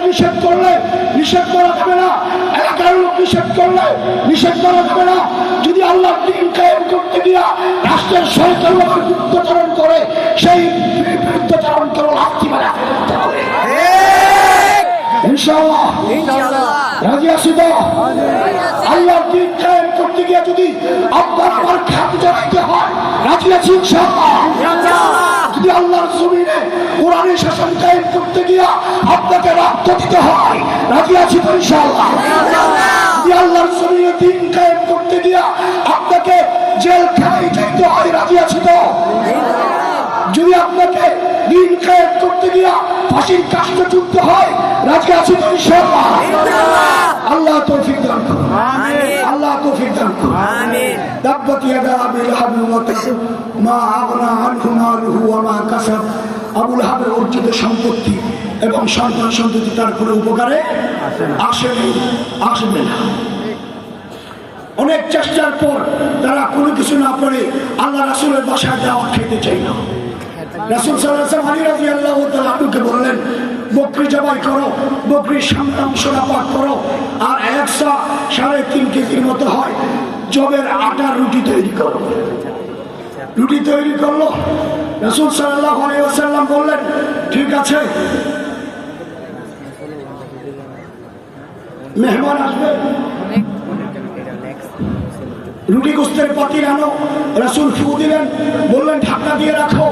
নিষেধ করলে নিষেধ করা যাবে না, এলাকার লোক নিষেধ করলে নিষেধ করা যাবে না। যদি আল্লাহর দ্বীন কায়েম করতে গিয়া রাষ্ট্রের সরকার লোকের বিরুদ্ধাচরণ করে, সেই বিরুদ্ধাচরণ কেবল লাথি মারা ফেলতে হবে। ইনশাআল্লাহ রাজি আছি তো? আল্লাহর দ্বীন কায়েম করতে গিয়ে যদি আপনার আমার খাত জানাইতে হয়, রাজি আছি ইনশাআল্লাহ। যদি আল্লাহর জমিনে কোরআনের শাসন কায়েম করতে গিয়া আপনাকে রক্ত দিতে হয়, রাজি আছি তো ইনশাআল্লাহ। যদি আল্লাহর জমিনে দ্বীন কায়েম করতে গিয়া আপনাকে জেলখানায় যেতে হয়, রাজি আছি তো? যদি আপনাকে দ্বীন কায়েম করতে গিয়া ফাঁসির কাস্টে চুকতে হয়, রাজি আছি তো ইনশাআল্লাহ। আল্লাহ তৌফিক দান করুন, আল্লাহ তৌফিক দান করুন। আমিন। তাব্বাত ইয়াদা আবি লাহাব ওয়া তাব মা আগনা আনহু মালুহু ওয়া মা কাসাব। আবু লাহাবের অর্জিত সম্পত্তি এবং সন্তান সন্ততি তার কোনো উপকারে আসবে না। অনেক চেষ্টার পর তারা কোনো কিছু না করে আল্লাহ রাসূলের বাসায় দাওয়াত খেতে চাই না। রাসূল সাল্লাল্লাহু আলাইহি ওয়াসাল্লাম আলী রাদিয়াল্লাহু তাআলা আনহুকে বললেন, বকরি জবাই করো, বকরির সামনে অংশ পাক করো, আর 1.5-3.5 কেজির মতো হয় জবের আটার রুটি তৈরি করো। রুটি তৈরি করলো। রাসূল সাল্লাল্লাহু আলাইহি ওয়াসাল্লাম বললেন, ঠিক আছে, মেহমান আসবে, রুটি গোস্তের পাতিল আনো। রাসূল ফু দিলেন, বললেন ঢাকনা দিয়ে রাখো,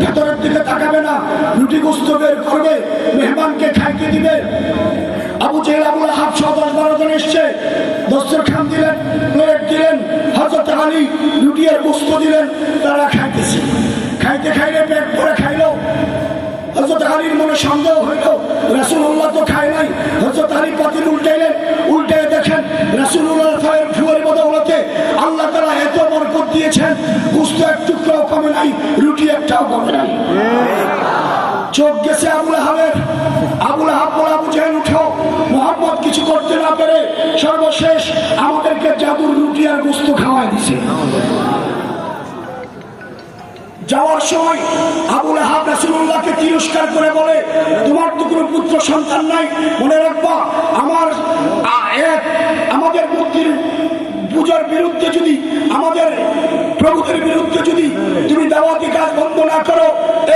ভেতরের দিকে তাকাবে না, রুটি গোস্ত বের করবে, মেহমানকে খাইতে দিবে। আবু জেহেল আবু লাহাব সহ 10-12 জন এসছে, দস্তরখান দিলেন, প্লেট দিলেন, হযরত আলী রুটি আর গোস্ত দিলেন, তারা খাইতেছে। খাইতে খাইলে পেট ভরে খাইলো। হযরত আলীর মনে সন্দেহ হইল, রাসূলুল্লাহ তো খায় নাই। হযরত আলী পাতিল উল্টাইলেন, উল্টে দেখেন রাসূলুল্লাহর ফুয়ের বদৌলতে আল্লাহ তাআলা এত বরকত দিয়েছেন, গোস্ত এক টুকরাও কমে নাই, রুটি একটাও কমে নাই। চোখ গেছে আবু লাহাবের। আবু লাহাব বলে, আবু জেহেল উঠো। মুহাম্মদ কিছু করতে না পেরে সর্বশেষ আমাদেরকে জাদুর রুটি আর গোস্ত খাওয়াই দিছে। যাওয়ার সময় আবু লাহাব রাসূলুল্লাহকে তিরস্কার করে বলে, তোমার তো কোনো পুত্র সন্তান নাই, মনে রাখবা আমাদের মূর্তির পূজার বিরুদ্ধে যদি, আমাদের প্রভুদের বিরুদ্ধে যদি তুমি দাওয়াতি কাজ বন্ধ না করো,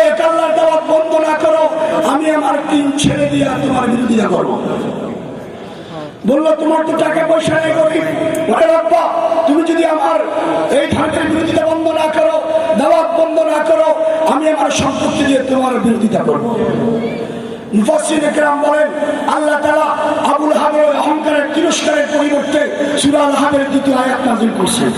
এক আল্লাহর দাওয়াত বন্ধ না করো, আমি আমার 3 ছেলে দিয়ে তোমার বিরোধিতা করবো। বললো, তোমার তো টাকা পয়সা নেই, গরিব, মনে রাখবা তুমি যদি আমার এই ধর্মের বিরোধিতা বন্ধ না করো, দাওয়াত বন্ধ না করো, আমি আমার সম্পত্তি দিয়ে তোমার বিরোধিতা করবো। মুফাসসিরিনে কেরাম বলেন, আল্লাহ তাআলা আবু লাহাবের অহংকারের তিরস্কারের পরিবর্তে সূরা আল-লাহাবের 2য় আয়াত নাযিল করেছেন।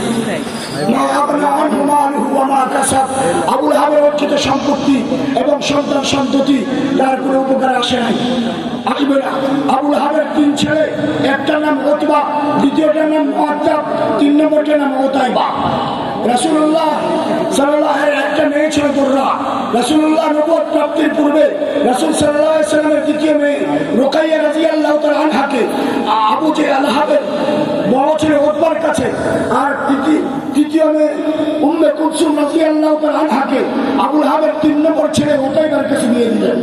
মা আগনা আনহু মালুহু ওয়া মা কাসাব। আবু লাহাবের অর্জিত সম্পত্তি এবং সন্তান সন্ততি তার কোনো উপকার আসে নাই, আসবে না। আবু লাহাবের 3 ছেলে, একটার নাম উতবা, দ্বিতীয়টার নাম মুআত্তাব, 3 নম্বরটার নাম উতাইবা। রাসূলুল্লাহ সাল্লাল্লাহু আলাইহি ওয়াসাল্লামের একটা মেয়ে ছিল দুররা। রাসূলুল্লাহ নবুয়ত প্রাপ্তির পূর্বে রাসূল সাল্লাল্লাহু আলাইহি ওয়াসাল্লামের দ্বিতীয় মেয়ে রুকাইয়া রাদিয়াল্লাহু তাআলা আনহাকে আবু জেহেল লাহাবের বড় ছিল উতবার কাছে, আর তৃতীয় মেয়ে উম্মে কুলসুম রাদিয়াল্লাহু তাআলা আনহাকে আবু লাহাবের 3 নম্বর ছেলে উতাইবার কাছে দিয়ে দিলেন।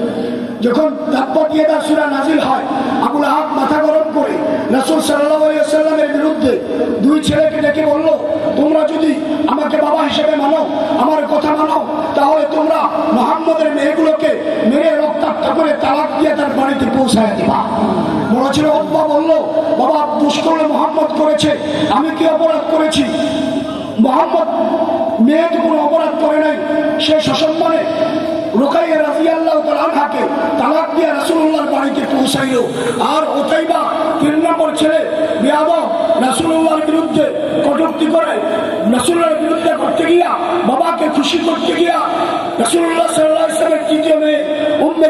যখন তাব্বাত ইয়াদা সূরা নাযিল হয়, আবু লাহাব মাথা গরম করে রাসূল সাল্লাল্লাহু আলাইহি ওয়াসাল্লামের বিরুদ্ধে 2 ছেলেকে ডেকে বলল, তোমরা যদি আমাকে বাবা হিসেবে মানো, আমার কথা মানো, তাহলে তোমরা মুহাম্মদের মেয়েগুলোকে মেরে রক্তাক্ত করে তালাক দিয়ে তার বাড়িতে পৌঁছায় দিবা। বড় ছেলে উতবা বলল, বাবা দোষ করলে মুহাম্মদ করেছে, আমি কি অপরাধ করেছি? মুহাম্মদ মেয়ে তো কোনো অপরাধ করে নাই। সে সসম্মানে রুকাইয়া রাদিয়াল্লাহু তাআলা আনহাকে তালাক দিয়ে রাসূলুল্লাহর বাড়িতে পৌঁছাইল। আর উতাইবা 3 নম্বর ছেলে বেয়াদব, রাসূলুল্লাহর বিরুদ্ধে কটূক্তি করে, রাসূলুল্লাহর বিরুদ্ধে করতে গিয়া, বাবাকে খুশি করতে গিয়া রাসূলুল্লাহ সাল্লাল্লাহু আলাইহি ওয়াসাল্লামের তৃতীয় মেয়ে উম্মে